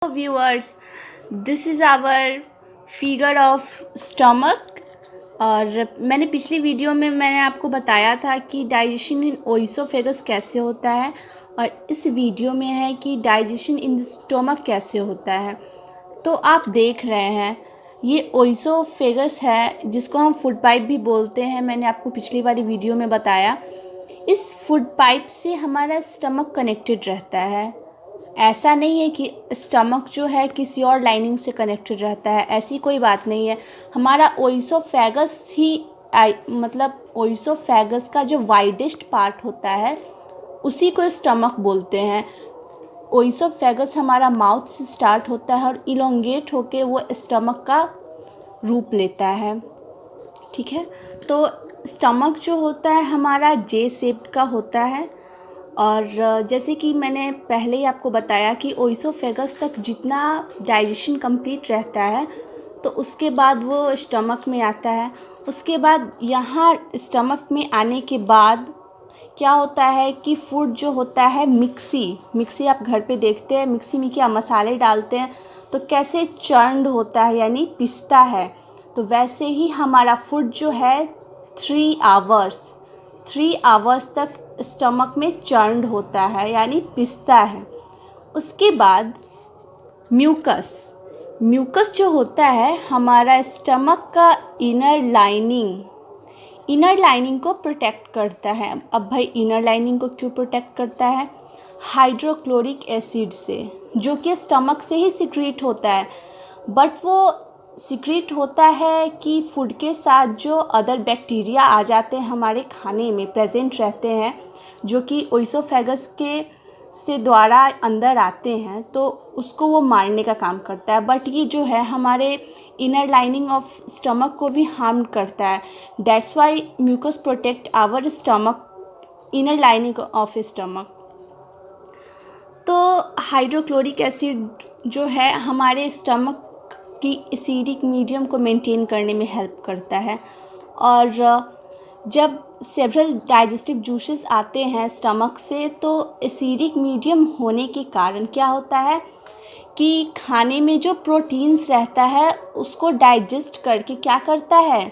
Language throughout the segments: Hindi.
Viewers, this is our figure of stomach. और मैंने पिछली वीडियो में मैंने आपको बताया था कि डाइजेशन इन ओइसोफेगस कैसे होता है, और इस वीडियो में है कि डाइजेशन इन द स्टमक कैसे होता है। तो आप देख रहे हैं ये ओइसोफेगस है, जिसको हम फूड पाइप भी बोलते हैं। मैंने आपको पिछली वाली वीडियो में बताया। इस फूड पाइप से हमारा स्टमक कनेक्टेड रहता है। ऐसा नहीं है कि स्टमक जो है किसी और लाइनिंग से कनेक्टेड रहता है, ऐसी कोई बात नहीं है। हमारा ओइसोफेगस ही ओइसोफेगस का जो वाइडेस्ट पार्ट होता है उसी को स्टमक बोलते हैं। ओइसोफेगस हमारा माउथ से स्टार्ट होता है और इलोंगेट होके वो स्टमक का रूप लेता है। ठीक है, तो स्टमक जो होता है हमारा जे शेप्ड का होता है। और जैसे कि मैंने पहले ही आपको बताया कि ओइसोफेगस तक जितना डाइजेशन कंप्लीट रहता है तो उसके बाद वो स्टमक में आता है। उसके बाद यहाँ स्टमक में आने के बाद क्या होता है कि फूड जो होता है मिक्सी आप घर पे देखते हैं, मिक्सी में क्या मसाले डालते हैं तो कैसे चर्न्ड होता है, यानी पिसता है। तो वैसे ही हमारा फूड जो है 3 आवर्स तक स्टमक में चर्न्ड होता है, यानी पिसता है। उसके बाद म्यूकस जो होता है हमारा स्टमक का इनर लाइनिंग को प्रोटेक्ट करता है। अब भाई इनर लाइनिंग को क्यों प्रोटेक्ट करता है? हाइड्रोक्लोरिक एसिड से, जो कि स्टमक से ही सिक्रीट होता है। बट वो सिक्रीट होता है कि फूड के साथ जो अदर बैक्टीरिया आ जाते हैं हमारे खाने में प्रेजेंट रहते हैं, जो कि ओइसोफेगस के से द्वारा अंदर आते हैं, तो उसको वो मारने का काम करता है। बट ये जो है हमारे इनर लाइनिंग ऑफ स्टमक को भी हार्म करता है। That's why mucus protect our stomach, inner lining of stomach. तो हाइड्रोक्लोरिक एसिड जो है हमारे स्टमक की एसिडिक मीडियम को मेंटेन करने में हेल्प करता है। और जब सेवरल डाइजेस्टिव जूसेस आते हैं स्टमक से, तो एसिडिक मीडियम होने के कारण क्या होता है कि खाने में जो प्रोटीन्स रहता है उसको डाइजेस्ट करके क्या करता है,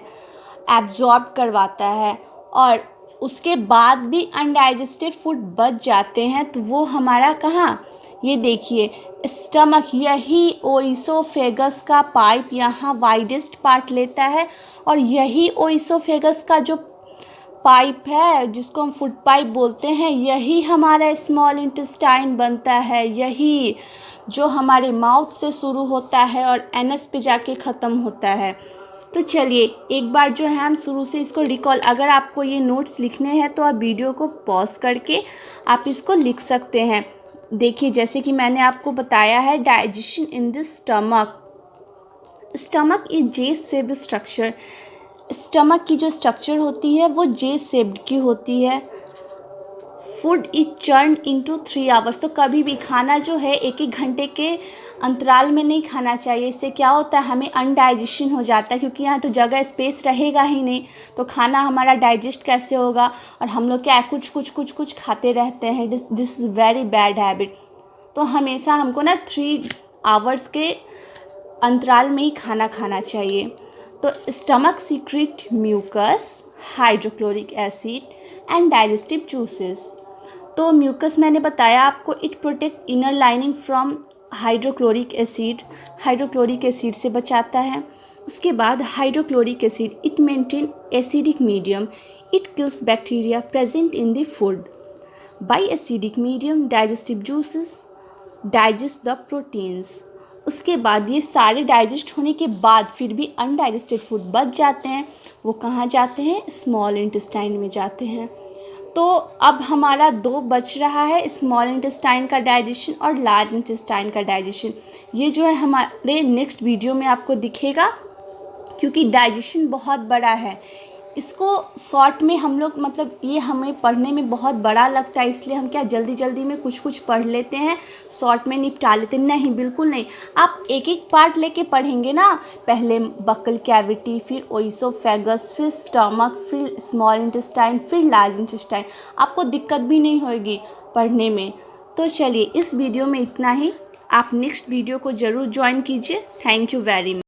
एब्जॉर्ब करवाता है। और उसके बाद भी अनडाइजेस्टेड फूड बच जाते हैं तो वो हमारा कहाँ, ये देखिए स्टमक, यही ओइसोफेगस का पाइप यहाँ वाइडेस्ट पार्ट लेता है। और यही ओइसोफेगस का जो पाइप है जिसको हम फूड पाइप बोलते हैं, यही हमारा स्मॉल इंटेस्टाइन बनता है। यही जो हमारे माउथ से शुरू होता है और एनस पे जाके ख़त्म होता है। तो चलिए एक बार जो है हम शुरू से इसको रिकॉल, अगर आपको ये नोट्स लिखने हैं तो आप वीडियो को पॉज करके आप इसको लिख सकते हैं। देखिए जैसे कि मैंने आपको बताया है, digestion in the stomach is J shaped structure. Stomach की जो स्ट्रक्चर होती है वो जे शेप्ड की होती है। Food is churn into 3 hours. तो कभी भी खाना जो है 1-1 घंटे के अंतराल में नहीं खाना चाहिए। इससे क्या होता है, हमें अनडाइजेशन हो जाता है, क्योंकि यहाँ तो जगह स्पेस रहेगा ही नहीं, तो खाना हमारा डाइजेस्ट कैसे होगा। और हम लोग क्या कुछ खाते रहते हैं। This is very bad habit. तो हमेशा हमको ना 3 आवर्स के अंतराल में ही खाना खाना चाहिए। तो stomach secrete mucus, hydrochloric acid and digestive juices. तो म्यूकस मैंने बताया आपको, it protect inner lining from hydrochloric acid से बचाता है। उसके बाद hydrochloric acid, it maintain acidic medium, it kills bacteria present in the food. By acidic medium digestive juices digest the proteins. उसके बाद ये सारे डाइजेस्ट होने के बाद फिर भी अनडाइजेस्टेड फूड बच जाते हैं, वो कहाँ जाते हैं, स्मॉल इंटेस्टाइन में जाते हैं। तो अब हमारा 2 बच रहा है, स्मॉल इंटेस्टाइन का डाइजेशन और लार्ज इंटेस्टाइन का डाइजेशन। ये जो है हमारे नेक्स्ट वीडियो में आपको दिखेगा, क्योंकि डाइजेशन बहुत बड़ा है। इसको शॉर्ट में हम लोग ये हमें पढ़ने में बहुत बड़ा लगता है, इसलिए हम क्या जल्दी में कुछ पढ़ लेते हैं, शॉर्ट में निपटा लेते हैं। नहीं, बिल्कुल नहीं। आप एक पार्ट लेके पढ़ेंगे ना, पहले बक्कल कैविटी, फिर ओइसोफेगस, फिर स्टमक, फिर स्मॉल इंटेस्टाइन, फिर लार्ज इंटेस्टाइन, आपको दिक्कत भी नहीं होगी पढ़ने में। तो चलिए इस वीडियो में इतना ही। आप नेक्स्ट वीडियो को ज़रूर ज्वाइन कीजिए। Thank you very much.